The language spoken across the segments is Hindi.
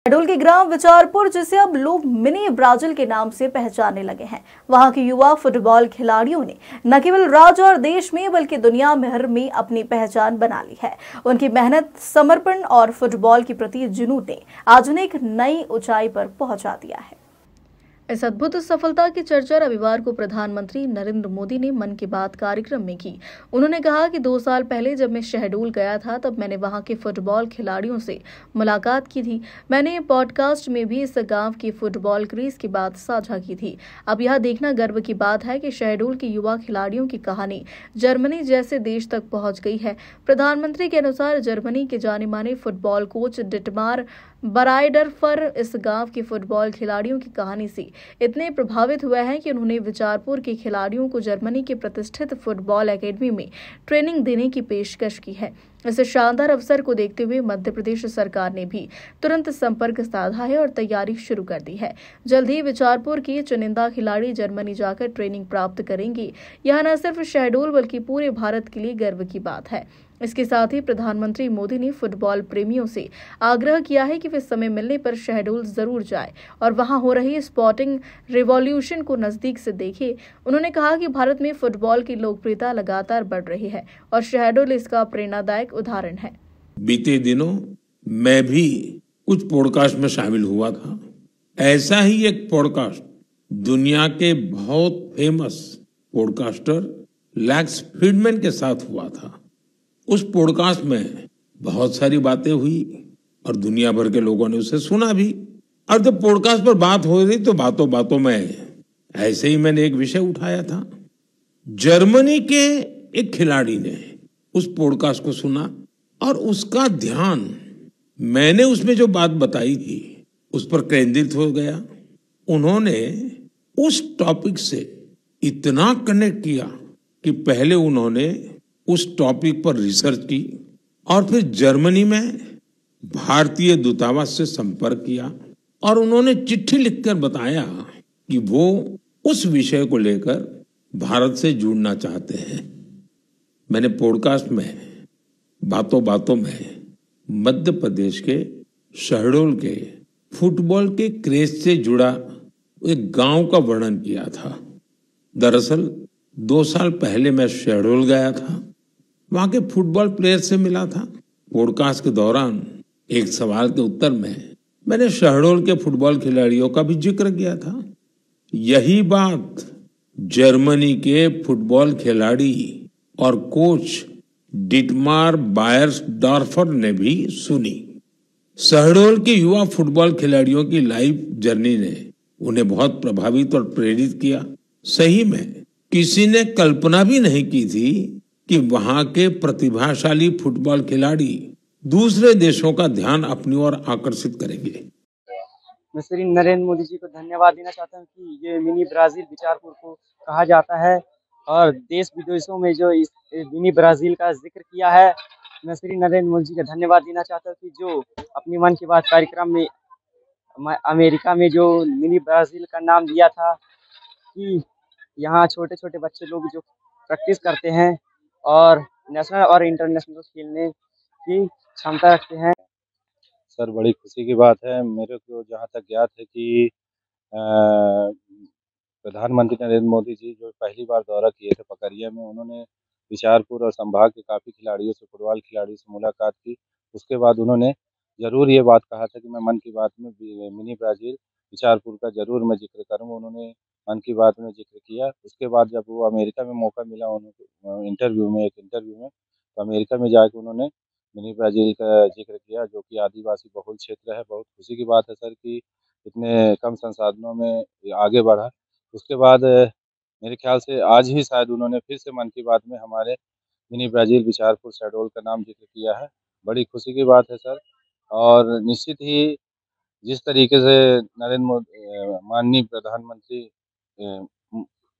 शहडोल के ग्राम विचारपुर, जिसे अब लोग मिनी ब्राजील के नाम से पहचानने लगे हैं, वहां के युवा फुटबॉल खिलाड़ियों ने न केवल राज्य और देश में बल्कि दुनिया भर में अपनी पहचान बना ली है। उनकी मेहनत, समर्पण और फुटबॉल के प्रति जुनून ने आज उन्हें एक नई ऊंचाई पर पहुंचा दिया है। इस अद्भुत सफलता की चर्चा रविवार को प्रधानमंत्री नरेंद्र मोदी ने मन की बात कार्यक्रम में की। उन्होंने कहा कि 2 साल पहले जब मैं शहडोल गया था, तब मैंने वहां के फुटबॉल खिलाड़ियों से मुलाकात की थी। मैंने पॉडकास्ट में भी इस गांव की फुटबॉल क्रेज की बात साझा की थी। अब यह देखना गर्व की बात है कि शहडोल के युवा खिलाड़ियों की कहानी जर्मनी जैसे देश तक पहुंच गई है। प्रधानमंत्री के अनुसार जर्मनी के जाने माने फुटबॉल कोच डिटमार बराइडरफर इस गांव के फुटबॉल खिलाड़ियों की कहानी से इतने प्रभावित हुए हैं कि उन्होंने विचारपुर के खिलाड़ियों को जर्मनी के प्रतिष्ठित फुटबॉल एकेडमी में ट्रेनिंग देने की पेशकश की है। इस शानदार अवसर को देखते हुए मध्य प्रदेश सरकार ने भी तुरंत संपर्क साधा है और तैयारी शुरू कर दी है। जल्द ही विचारपुर के चुनिंदा खिलाड़ी जर्मनी जाकर ट्रेनिंग प्राप्त करेंगे। यह न सिर्फ शहडोल बल्कि पूरे भारत के लिए गर्व की बात है। इसके साथ ही प्रधानमंत्री मोदी ने फुटबॉल प्रेमियों से आग्रह किया है कि वे समय मिलने पर शहडोल जरूर जाएं और वहां हो रही स्पोर्टिंग रिवॉल्यूशन को नजदीक से देखें। उन्होंने कहा कि भारत में फुटबॉल की लोकप्रियता लगातार बढ़ रही है और शहडोल इसका प्रेरणादायक उदाहरण है। बीते दिनों मैं भी कुछ पॉडकास्ट में शामिल हुआ था। ऐसा ही एक पॉडकास्ट दुनिया के बहुत फेमस पॉडकास्टर लैक्स फ्रीडमैन के साथ हुआ था। उस पॉडकास्ट में बहुत सारी बातें हुई और दुनिया भर के लोगों ने उसे सुना भी। और जब पॉडकास्ट पर बात हो रही तो बातों बातों में ऐसे ही मैंने एक विषय उठाया था। जर्मनी के एक खिलाड़ी ने उस पॉडकास्ट को सुना और उसका ध्यान मैंने उसमें जो बात बताई थी उस पर केंद्रित हो गया। उन्होंने उस टॉपिक से इतना कनेक्ट किया कि पहले उन्होंने उस टॉपिक पर रिसर्च की और फिर जर्मनी में भारतीय दूतावास से संपर्क किया और उन्होंने चिट्ठी लिखकर बताया कि वो उस विषय को लेकर भारत से जुड़ना चाहते हैं। मैंने पॉडकास्ट में बातों बातों में मध्य प्रदेश के शहडोल के फुटबॉल के क्रेज से जुड़ा एक गांव का वर्णन किया था। दरअसल 2 साल पहले मैं शहडोल गया था, वहां के फुटबॉल प्लेयर से मिला था। पॉडकास्ट के दौरान एक सवाल के उत्तर में मैंने शहडोल के फुटबॉल खिलाड़ियों का भी जिक्र किया था। यही बात जर्मनी के फुटबॉल खिलाड़ी और कोच डिटमार बायर्सडॉर्फर ने भी सुनी। शहडोल के युवा फुटबॉल खिलाड़ियों की लाइफ जर्नी ने उन्हें बहुत प्रभावित और प्रेरित किया। सही में किसी ने कल्पना भी नहीं की थी कि वहां के प्रतिभाशाली फुटबॉल खिलाड़ी दूसरे देशों का ध्यान अपनी ओर आकर्षित करेंगे। मैं श्री नरेंद्र मोदी जी को धन्यवाद देना चाहता हूं कि ये मिनी ब्राजील विचारपुर को कहा जाता है और देश विदेशों में जो इस मिनी ब्राजील का जिक्र किया है। मैं श्री नरेंद्र मोदी जी का धन्यवाद देना चाहता हूं कि जो अपनी मन की बात कार्यक्रम में अमेरिका में जो मिनी ब्राजील का नाम दिया था कि यहाँ छोटे छोटे बच्चे लोग जो प्रैक्टिस करते हैं और नेशनल और इंटरनेशनल खेलने की क्षमता रखते हैं। सर, बड़ी खुशी की बात है। मेरे को जहाँ तक ज्ञात है कि प्रधानमंत्री नरेंद्र मोदी जी जो पहली बार दौरा किए थे पकरिया में, उन्होंने विचारपुर और संभाग के काफ़ी खिलाड़ियों से, फुटबॉल खिलाड़ियों से मुलाकात की। उसके बाद उन्होंने ज़रूर ये बात कहा था कि मैं मन की बात में मिनी ब्राज़ील विचारपुर का ज़रूर मैं जिक्र करूँगा। उन्होंने मन की बात में जिक्र किया। उसके बाद जब वो अमेरिका में मौका मिला उनको एक इंटरव्यू में, तो अमेरिका में जाके उन्होंने मिनी ब्राज़ील का जिक्र किया, जो कि आदिवासी बहुल क्षेत्र है। बहुत खुशी की बात है सर कि इतने कम संसाधनों में ये आगे बढ़ा। उसके बाद मेरे ख्याल से आज ही शायद उन्होंने फिर से मन की बात में हमारे मिनी ब्राज़ील विचारपुर शहडोल का नाम जिक्र किया है। बड़ी खुशी की बात है सर। और निश्चित ही जिस तरीके से माननीय प्रधानमंत्री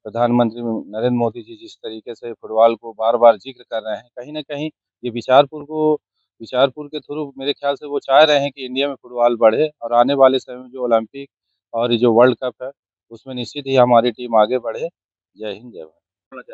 नरेंद्र मोदी जी जिस तरीके से फुटबॉल को बार-बार जिक्र कर रहे हैं, कहीं न कहीं ये विचारपुर के थ्रू मेरे ख्याल से वो चाह रहे हैं कि इंडिया में फुटबॉल बढ़े और आने वाले समय में जो ओलंपिक और ये जो वर्ल्ड कप है, उसमें निश्चित ही हमारी टीम आगे बढ़े। जय हिंद, जय भारत।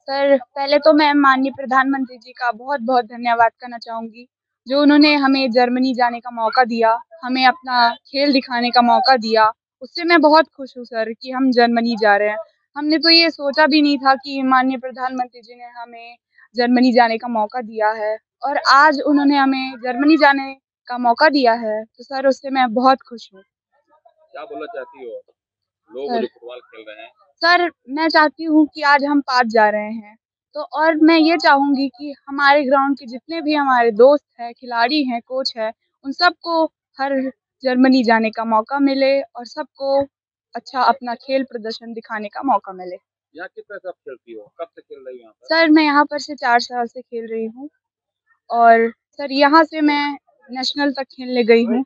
सर, पहले तो मैं माननीय प्रधानमंत्री जी का बहुत-बहुत धन्यवाद करना चाहूँगी। जो उन्होंने हमें जर्मनी जाने का मौका दिया, हमें अपना खेल दिखाने का मौका दिया, उससे मैं बहुत खुश हूँ सर कि हम जर्मनी जा रहे हैं। हमने तो ये सोचा भी नहीं था कि माननीय प्रधानमंत्री जी ने हमें जर्मनी जाने का मौका दिया है और आज उन्होंने हमें जर्मनी जाने का मौका दिया है, तो सर उससे मैं बहुत खुश हूँ। क्या बोलना चाहती हो लोग सर जो फुटबॉल खेल रहे हैं? सर मैं चाहती हूँ कि आज हम पास जा रहे हैं, तो और मैं ये चाहूँगी कि हमारे ग्राउंड के जितने भी हमारे दोस्त हैं, खिलाड़ी हैं, कोच हैं, उन सबको हर जर्मनी जाने का मौका मिले और सबको अच्छा अपना खेल प्रदर्शन दिखाने का मौका मिले। यहाँ किस तरह से आप खेलती हो? कब से खेल रही हो यहाँ पर? सर मैं यहाँ पर से 4 साल से खेल रही हूँ और सर यहाँ से मैं नेशनल तक खेलने गई हूँ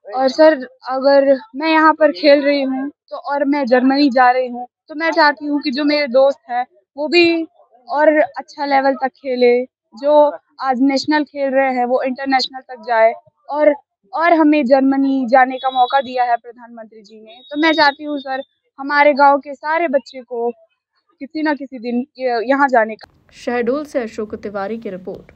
और सर अगर मैं यहाँ पर खेल रही हूँ तो और मैं जर्मनी जा रही हूँ, तो मैं चाहती हूँ कि जो मेरे दोस्त हैं वो भी और अच्छा लेवल तक खेले, जो आज नेशनल खेल रहे हैं वो इंटरनेशनल तक जाए और हमें जर्मनी जाने का मौका दिया है प्रधानमंत्री जी ने, तो मैं चाहती हूँ सर हमारे गाँव के सारे बच्चे को किसी न किसी दिन यहाँ जाने का। शहडोल से अशोक तिवारी की रिपोर्ट।